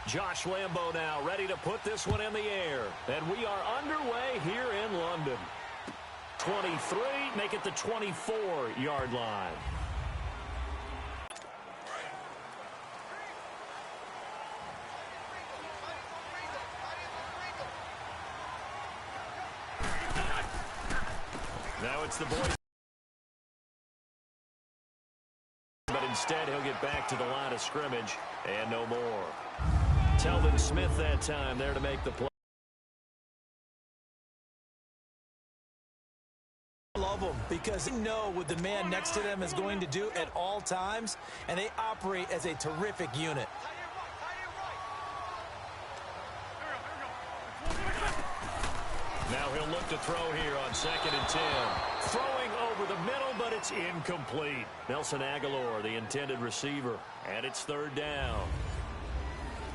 Josh Lambo now ready to put this one in the air. And we are underway here in London. 23, make it the 24-yard line. Now it's the boys. But instead, he'll get back to the line of scrimmage and no more. Telvin Smith that time there to make the play. Love them because they know what the man next to them is going to do at all times, and they operate as a terrific unit. Now he'll look to throw here on 2nd and 10. Throwing over the middle, but it's incomplete. Nelson Aguilar, the intended receiver, and it's 3rd down.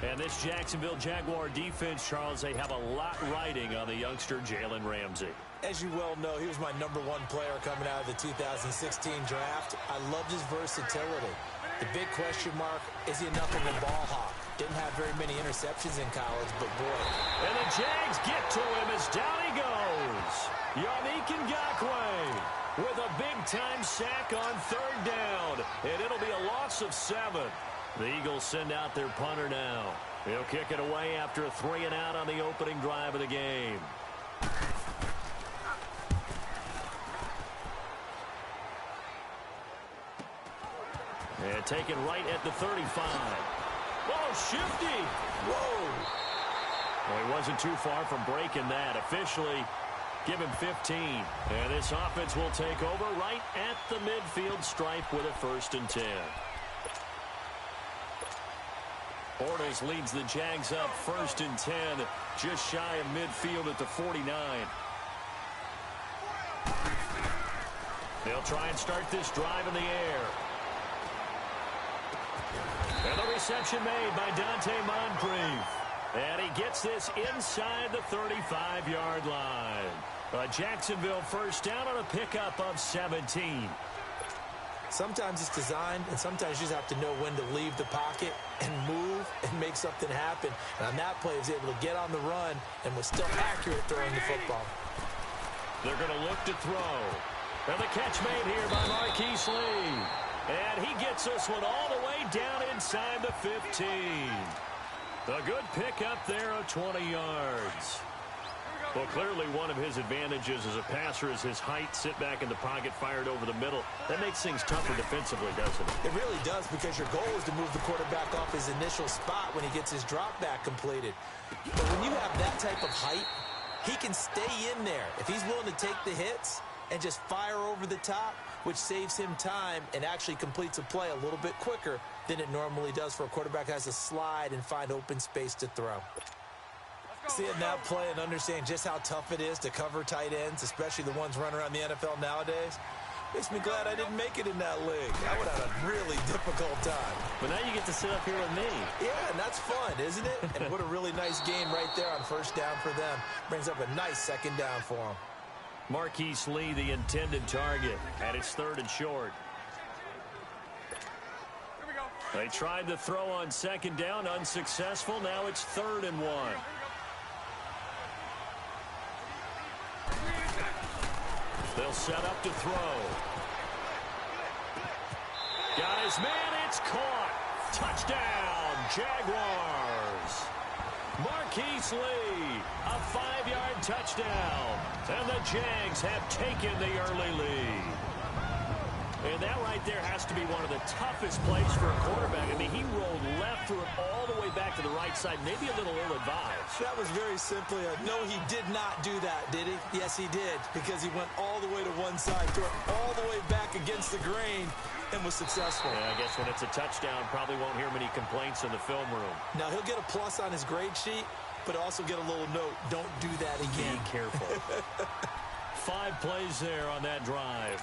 And this Jacksonville Jaguar defense, Charles, they have a lot riding on the youngster Jalen Ramsey. As you well know, he was my #1 player coming out of the 2016 draft. I loved his versatility. The big question mark, is he enough of a ball hawk? Didn't have very many interceptions in college, but boy. And the Jags get to him as down he goes. Yannick Ngakoue with a big-time sack on 3rd down. And it'll be a loss of 7. The Eagles send out their punter now. He'll kick it away after a 3-and-out on the opening drive of the game. And taken right at the 35. Oh, shifty. Whoa. Well, he wasn't too far from breaking that. Officially, give him 15. And this offense will take over right at the midfield stripe with a 1st and 10. Bortles leads the Jags up 1st and 10, just shy of midfield at the 49. They'll try and start this drive in the air. And the reception made by Dante Moncrief. And he gets this inside the 35-yard line. A Jacksonville 1st down on a pickup of 17. Sometimes it's designed, and sometimes you just have to know when to leave the pocket and move and make something happen. And on that play, he was able to get on the run and was still accurate throwing the football. They're going to look to throw. And the catch made here by Marquise Lee. And he gets this one all the way down inside the 15. A good pickup there of 20 yards. Well, clearly one of his advantages as a passer is his height. Sit back in the pocket, fired over the middle. That makes things tougher defensively, doesn't it? It really does, because your goal is to move the quarterback off his initial spot when he gets his drop back completed. But when you have that type of height, he can stay in there. If he's willing to take the hits and just fire over the top, which saves him time and actually completes a play a little bit quicker than it normally does for a quarterback who has to slide and find open space to throw. Seeing that play and understanding just how tough it is to cover tight ends, especially the ones running around the NFL nowadays, makes me glad I didn't make it in that league. I would have had a really difficult time. But now you get to sit up here with me. Yeah, and that's fun, isn't it? And what a really nice game right there on 1st down for them. Brings up a nice 2nd down for them. Marquise Lee, the intended target, and it's 3rd and short. They tried to throw on 2nd down, unsuccessful. Now it's 3rd and 1. They'll set up to throw. Got his man, it's caught. Touchdown, Jaguars. Marquise Lee, a 5-yard touchdown. And the Jags have taken the early lead. And that right there has to be one of the toughest plays for a quarterback. I mean, he rolled left, threw it all the way back to the right side, maybe a little ill-advised. That was very simply no, he did not do that, did he? Yes, he did, because he went all the way to one side, threw it all the way back against the grain, and was successful. Yeah, I guess when it's a touchdown, probably won't hear many complaints in the film room. Now, he'll get a plus on his grade sheet, but also get a little note, don't do that again. Be careful. 5 plays there on that drive.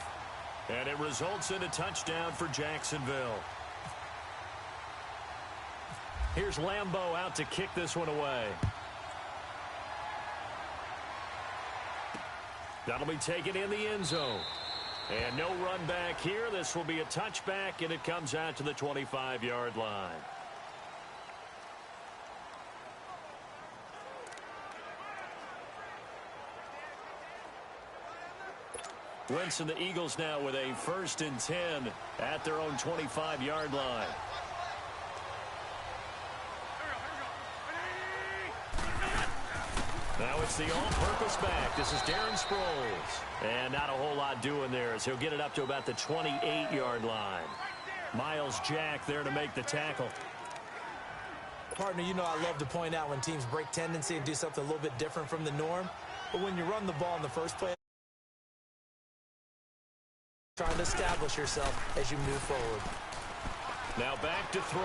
And it results in a touchdown for Jacksonville. Here's Lambo out to kick this one away. That'll be taken in the end zone. And no run back here. This will be a touchback, and it comes out to the 25-yard line. Wentz and the Eagles now with a 1st and 10 at their own 25-yard line. Now it's the all-purpose back. This is Darren Sproles. And not a whole lot doing there as he'll get it up to about the 28-yard line. Miles Jack there to make the tackle. Partner, you know I love to point out when teams break tendency and do something a little bit different from the norm. But when you run the ball in the first play, trying to establish yourself as you move forward. Now back to throw.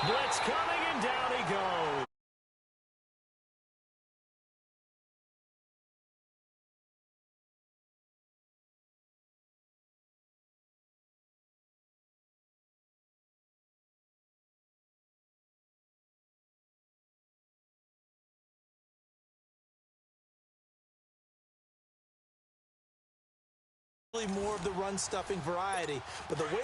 Blitz coming, and down he goes. More of the run stuffing variety, but the way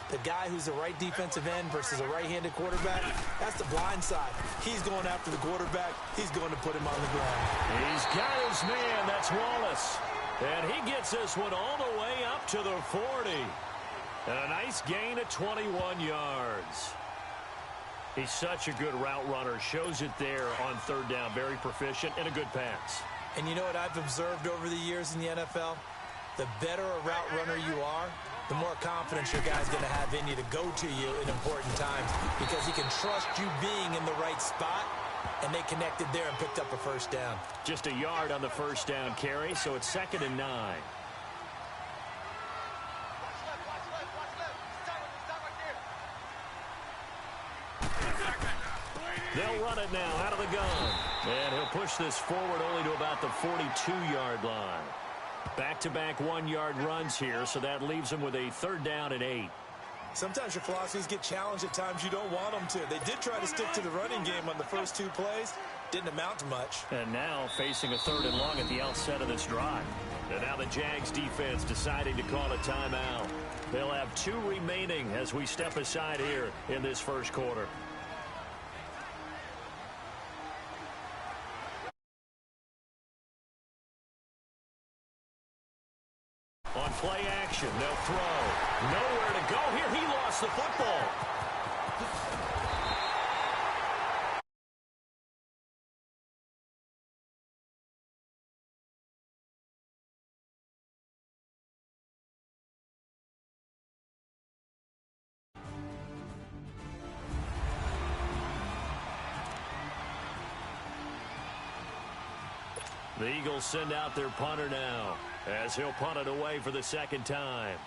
the guy who's the right defensive end versus a right-handed quarterback, that's the blind side. He's going after the quarterback. He's going to put him on the ground. He's got his man. That's Wallace. And he gets this one all the way up to the 40. And a nice gain of 21 yards. He's such a good route runner. Shows it there on 3rd down. Very proficient and a good pass. And you know what I've observed over the years in the NFL? The better a route runner you are, the more confidence your guy's going to have in you to go to you in important times because he can trust you being in the right spot, and they connected there and picked up a 1st down. Just a yard on the 1st down carry, so it's 2nd and 9. They'll run it now out of the gun. And he'll push this forward only to about the 42-yard line. Back-to-back 1-yard runs here, so that leaves him with a 3rd down and 8. Sometimes your philosophies get challenged at times you don't want them to. They did try to stick to the running game on the first 2 plays. Didn't amount to much. And now facing a 3rd and long at the outset of this drive. And now the Jags defense deciding to call a timeout. They'll have 2 remaining as we step aside here in this 1st quarter. On play action, they'll throw. Nowhere to go here. He lost the football. The Eagles send out their punter now, as he'll punt it away for the 2nd time.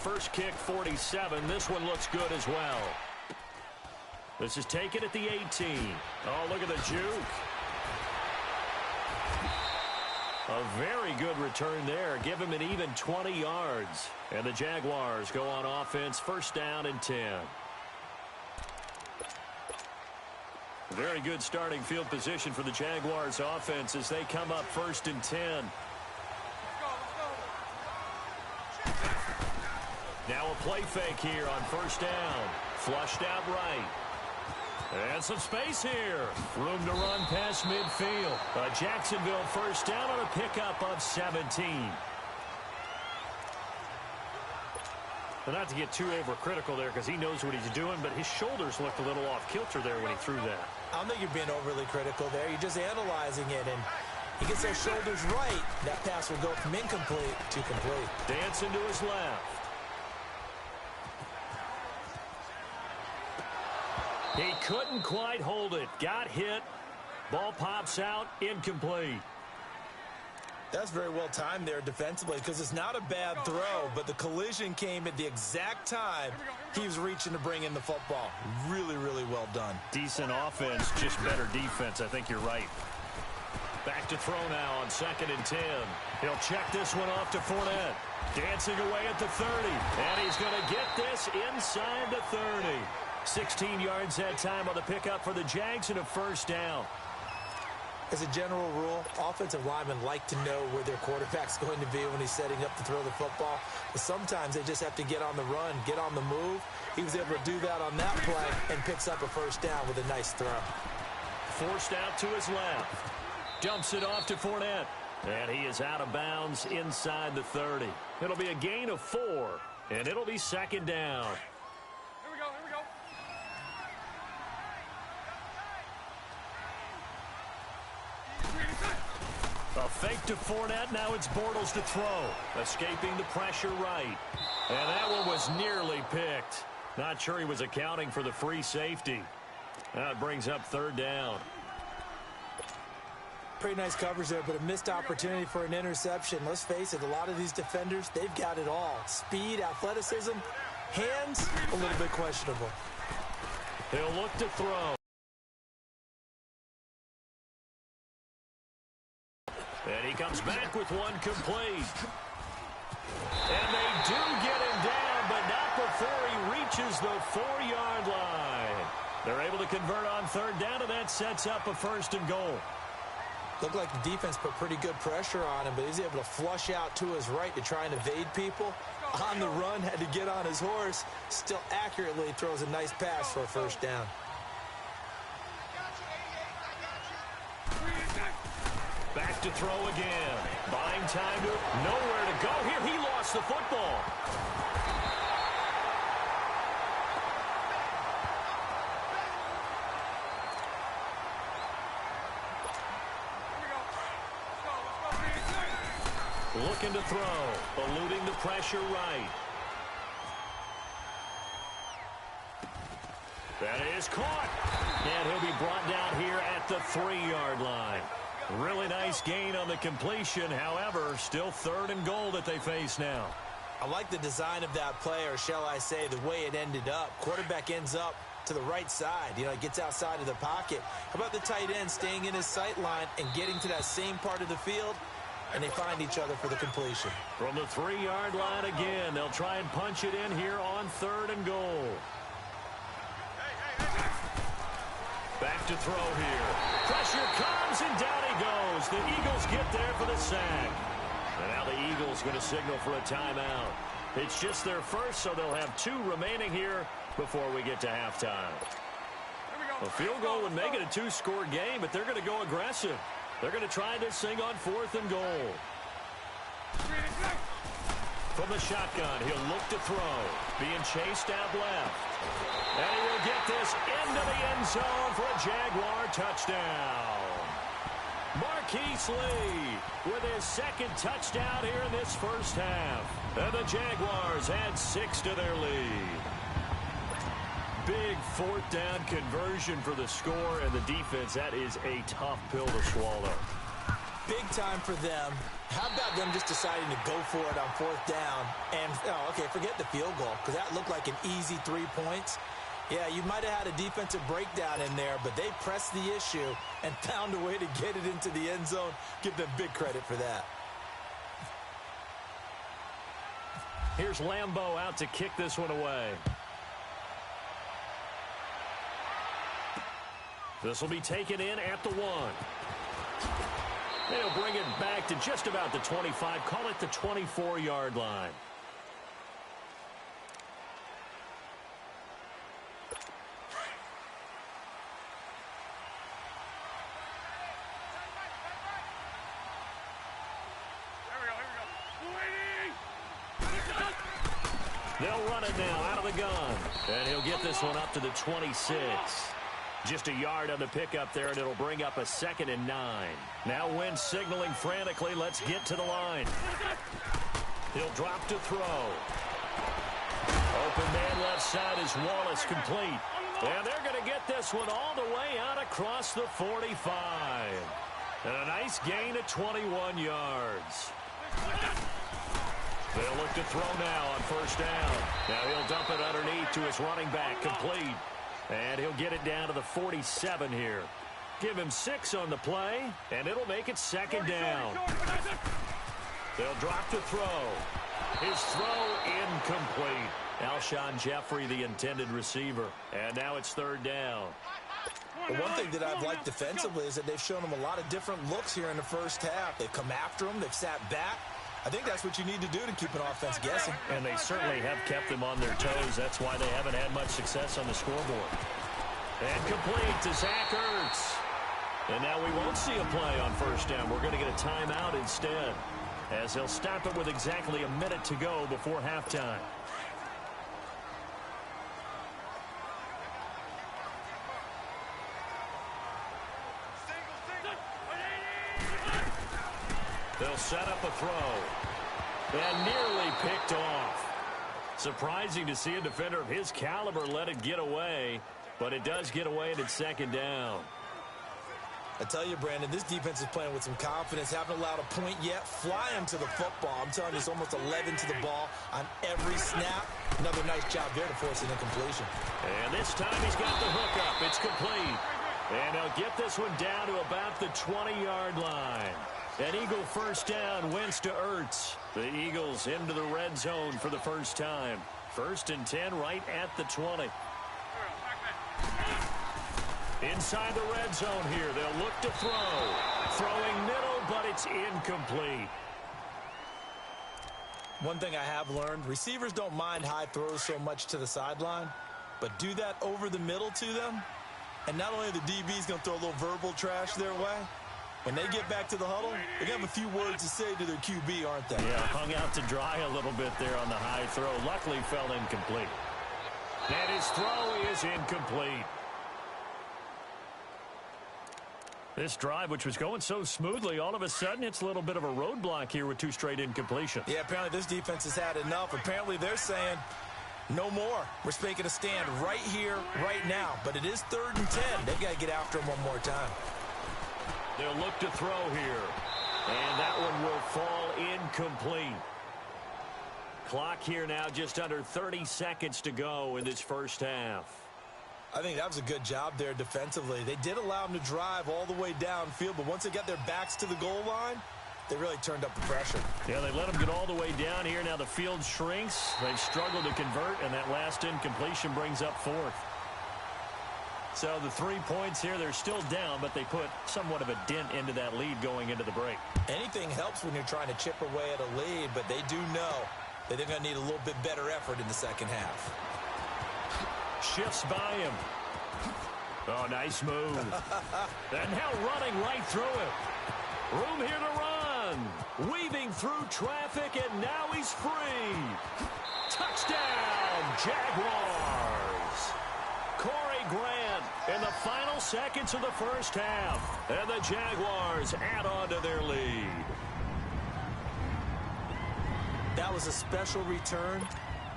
First kick, 47. This one looks good as well. This is taken at the 18. Oh, look at the juke. A very good return there. Give him an even 20 yards. And the Jaguars go on offense, 1st down and 10. Very good starting field position for the Jaguars offense as they come up 1st and 10. Now a play fake here on 1st down. Flushed out right. And some space here. Room to run past midfield. A Jacksonville 1st down on a pickup of 17. But not to get too overcritical there because he knows what he's doing, but his shoulders looked a little off kilter there when he threw that. I don't think you're being overly critical there. You're just analyzing it, and he gets those shoulders right. That pass will go from incomplete to complete. Dancing to his left. He couldn't quite hold it. Got hit. Ball pops out. Incomplete. That's very well timed there defensively because it's not a bad throw, but the collision came at the exact time he was reaching to bring in the football. Really, really well done. Decent offense, just better defense. I think you're right. Back to throw now on 2nd and 10. He'll check this one off to Fournette. Dancing away at the 30. And he's going to get this inside the 30. 16 yards that time on the pickup for the Jags and a 1st down. As a general rule, offensive linemen like to know where their quarterback's going to be when he's setting up to throw the football. But sometimes they just have to get on the run, get on the move. He was able to do that on that play and picks up a first down with a nice throw. Forced out to his left. Dumps it off to Fournette. And he is out of bounds inside the 30. It'll be a gain of 4, and it'll be second down. Here we go, here we go. A fake to Fournette. Now it's Bortles to throw. Escaping the pressure right. And that one was nearly picked. Not sure he was accounting for the free safety. That brings up third down. Pretty nice coverage there, but a missed opportunity for an interception. Let's face it, a lot of these defenders, they've got it all. Speed, athleticism, hands, a little bit questionable. He'll look to throw. And he comes back with one complete. And they do get him down, but not before he reaches the 4-yard line. They're able to convert on third down, and that sets up a first and goal. Looked like the defense put pretty good pressure on him, but he's able to flush out to his right to try and evade people. On the run, had to get on his horse. Still accurately throws a nice pass for a first down. Back to throw again. Buying time to nowhere to go here. He lost the football. Looking to throw. Eluding the pressure right. That is caught. And he'll be brought down here at the 3-yard line. Really nice gain on the completion. However, still third and goal that they face now. I like the design of that play, or shall I say the way it ended up. Quarterback ends up to the right side. You know, it gets outside of the pocket. How about the tight end staying in his sight line and getting to that same part of the field? And they find each other for the completion. From the 3-yard line again, they'll try and punch it in here on third and goal. Back to throw here. Pressure comes, and down he goes. The Eagles get there for the sack. And now the Eagles going to signal for a timeout. It's just their first, so they'll have 2 remaining here before we get to halftime. A field goal would make it a 2-score game, but they're going to go aggressive. They're going to try this thing on 4th and goal. From the shotgun, he'll look to throw. Being chased out left. And he will get this into the end zone for a Jaguar touchdown. Marquise Lee with his second touchdown here in this first half. And the Jaguars add 6 to their lead. Big 4th down conversion for the score, and the defense, that is a tough pill to swallow. Big time for them. How about them just deciding to go for it on 4th down? And, okay, forget the field goal, because that looked like an easy 3 points. Yeah, you might have had a defensive breakdown in there, but they pressed the issue and found a way to get it into the end zone. Give them big credit for that. Here's Lambeau out to kick this one away. This will be taken in at the 1. They'll bring it back to just about the 25. Call it the 24-yard line. They'll run it now out of the gun. And he'll get this one up to the 26. Just a yard on the pickup there, and it'll bring up a 2nd and 9. Now Wentz signaling frantically, let's get to the line. He'll drop to throw. Open man left side is Wallace, complete. And they're going to get this one all the way out across the 45. And a nice gain of 21 yards. They'll look to throw now on 1st down. Now he'll dump it underneath to his running back, complete. And he'll get it down to the 47 here. Give him 6 on the play, and it'll make it 2nd down. They'll drop to throw. His throw incomplete. Alshon Jeffrey, the intended receiver. And now it's 3rd down. But one thing that I've liked defensively is that they've shown them a lot of different looks here in the first half. They've come after them. They've sat back. I think that's what you need to do to keep an offense guessing. And they certainly have kept them on their toes. That's why they haven't had much success on the scoreboard. And complete to Zach Ertz. And now we won't see a play on first down. We're going to get a timeout instead, as they'll stop it with exactly a minute to go before halftime. They'll set up a throw. And nearly picked off. Surprising to see a defender of his caliber let it get away, but it does get away and it's second down. I tell you, Brandon, this defense is playing with some confidence. Haven't allowed a point yet. Fly him to the football. I'm telling you, it's almost 11 to the ball on every snap. Another nice job there to force an incompletion. And this time he's got the hookup. It's complete. And he'll get this one down to about the 20-yard line. An Eagle first down, Wentz to Ertz. The Eagles into the red zone for the first time. 1st and 10 right at the 20. Inside the red zone here, they'll look to throw. Throwing middle, but it's incomplete. One thing I have learned, receivers don't mind high throws so much to the sideline, but do that over the middle to them, and not only are the DBs going to throw a little verbal trash their way, when they get back to the huddle, they're going to have a few words to say to their QB, aren't they? Yeah, hung out to dry a little bit there on the high throw. Luckily fell incomplete. And his throw is incomplete. This drive, which was going so smoothly, all of a sudden it's a little bit of a roadblock here with 2 straight incompletions. Yeah, apparently this defense has had enough. Apparently they're saying, no more. We're making a stand right here, right now. But it is 3rd and 10. They've got to get after him one more time. They'll look to throw here. And that one will fall incomplete. Clock here now just under 30 seconds to go in this first half. I think that was a good job there defensively. They did allow them to drive all the way downfield, but once they got their backs to the goal line, they really turned up the pressure. Yeah, they let them get all the way down here. Now the field shrinks. They've struggled to convert, and that last incompletion brings up 4th. So the 3 points here, they're still down, but they put somewhat of a dent into that lead going into the break. Anything helps when you're trying to chip away at a lead, but they do know that they're going to need a little bit better effort in the second half. Shifts by him. Oh, nice move. And now running right through it. Room here to run. Weaving through traffic, and now he's free. Touchdown, Jaguars. Corey Grant in the final seconds of the first half. And the Jaguars add on to their lead. That was a special return.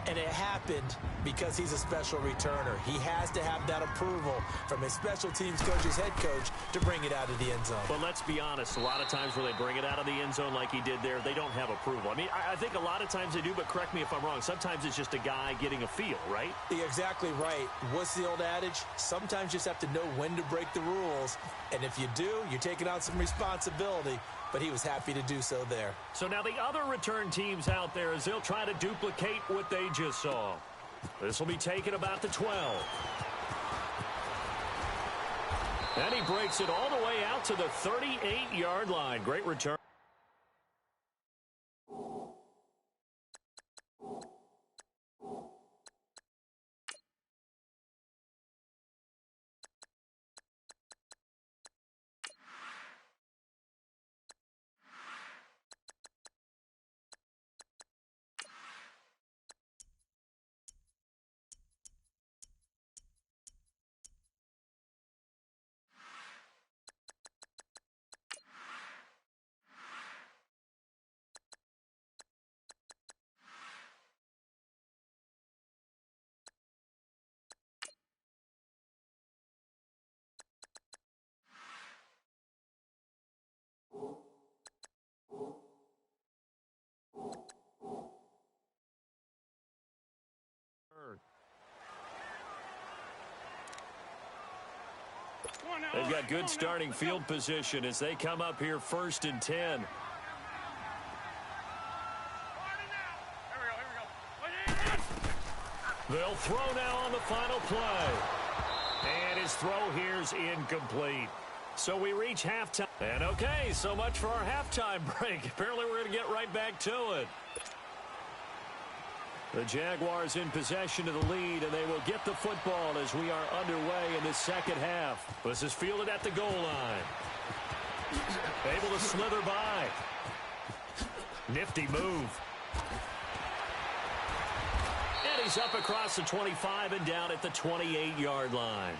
And it happened because he's a special returner. He has to have that approval from his special teams coach, his head coach, to bring it out of the end zone. But let's be honest, a lot of times where they bring it out of the end zone like he did there, they don't have approval. I mean, I think a lot of times they do, but correct me if I'm wrong. Sometimes it's just a guy getting a feel, right? You're exactly right. What's the old adage? Sometimes you just have to know when to break the rules. And if you do, you're taking on some responsibility. But he was happy to do so there. So now the other return teams out there as they'll try to duplicate what they just saw. This will be taken about the 12. And he breaks it all the way out to the 38-yard line. Great return. They've got good starting field position as they come up here 1st and 10. They'll throw now on the final play. And his throw here's incomplete. So we reach halftime. And okay, so much for our halftime break. Apparently we're going to get right back to it. The Jaguars in possession of the lead, and they will get the football as we are underway in the second half. This is fielded at the goal line. Able to slither by. Nifty move. And he's up across the 25 and down at the 28-yard line.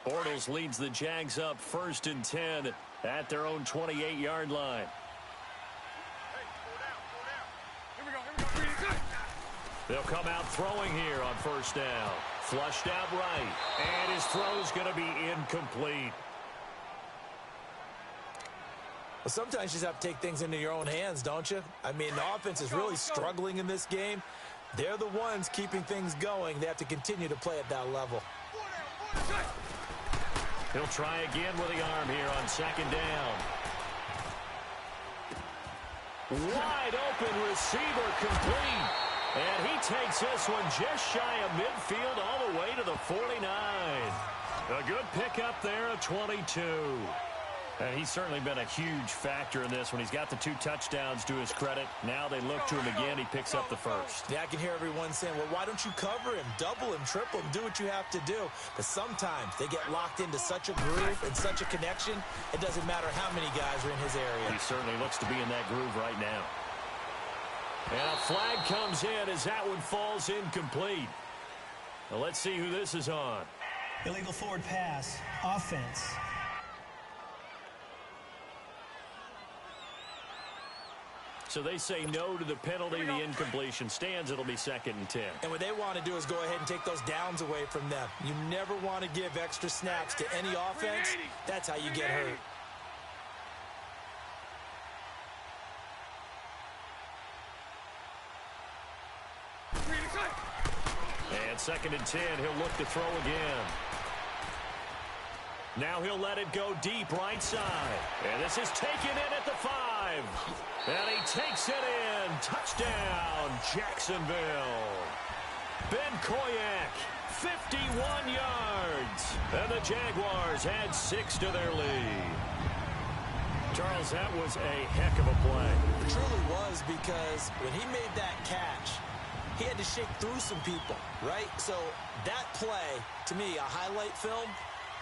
Bortles leads the Jags up 1st and 10 at their own 28-yard line. They'll come out throwing here on 1st down. Flushed out right. And his throw's going to be incomplete. Well, sometimes you just have to take things into your own hands, don't you? I mean, the offense is really struggling in this game. They're the ones keeping things going. They have to continue to play at that level. He'll try again with the arm here on 2nd down. Wide open receiver complete. And he takes this one just shy of midfield all the way to the 49. A good pickup there of 22. And he's certainly been a huge factor in this when he's got the 2 touchdowns to his credit. Now they look to him again. He picks up the first. Yeah, I can hear everyone saying, well, why don't you cover him, double him, triple him, do what you have to do. But sometimes they get locked into such a groove and such a connection, it doesn't matter how many guys are in his area. He certainly looks to be in that groove right now. And a flag comes in as that one falls incomplete. Now let's see who this is on. Illegal forward pass, offense. So they say no to the penalty. The incompletion stands. It'll be 2nd and 10. And what they want to do is go ahead and take those downs away from them. You never want to give extra snaps to any offense. That's how you get hurt. And 2nd and 10. He'll look to throw again. Now he'll let it go deep right side. And this is taken in at the 5. And he takes it in. Touchdown, Jacksonville. Ben Koyak, 51 yards. And the Jaguars add 6 to their lead. Charles, that was a heck of a play. It truly was, because when he made that catch, he had to shake through some people, right? So that play, to me, a highlight film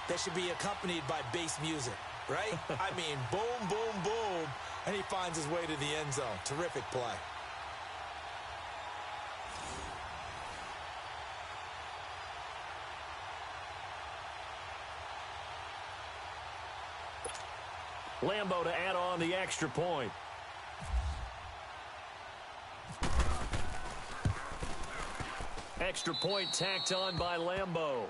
that should be accompanied by bass music, right? I mean, boom, boom, boom, and he finds his way to the end zone. Terrific play. Lambo to add on the extra point. Extra point tacked on by Lambo.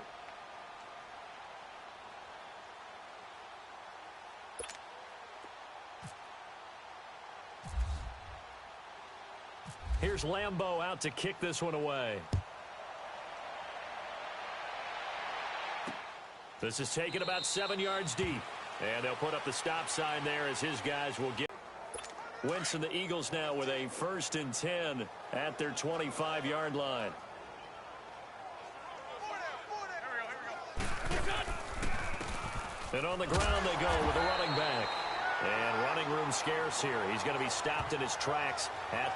Here's Lambo out to kick this one away. This is taken about 7 yards deep. And they'll put up the stop sign there as his guys will get. Wentz and the Eagles now with a 1st and 10 at their 25-yard line. And on the ground they go with the running back. And running room scarce here. He's going to be stopped in his tracks at the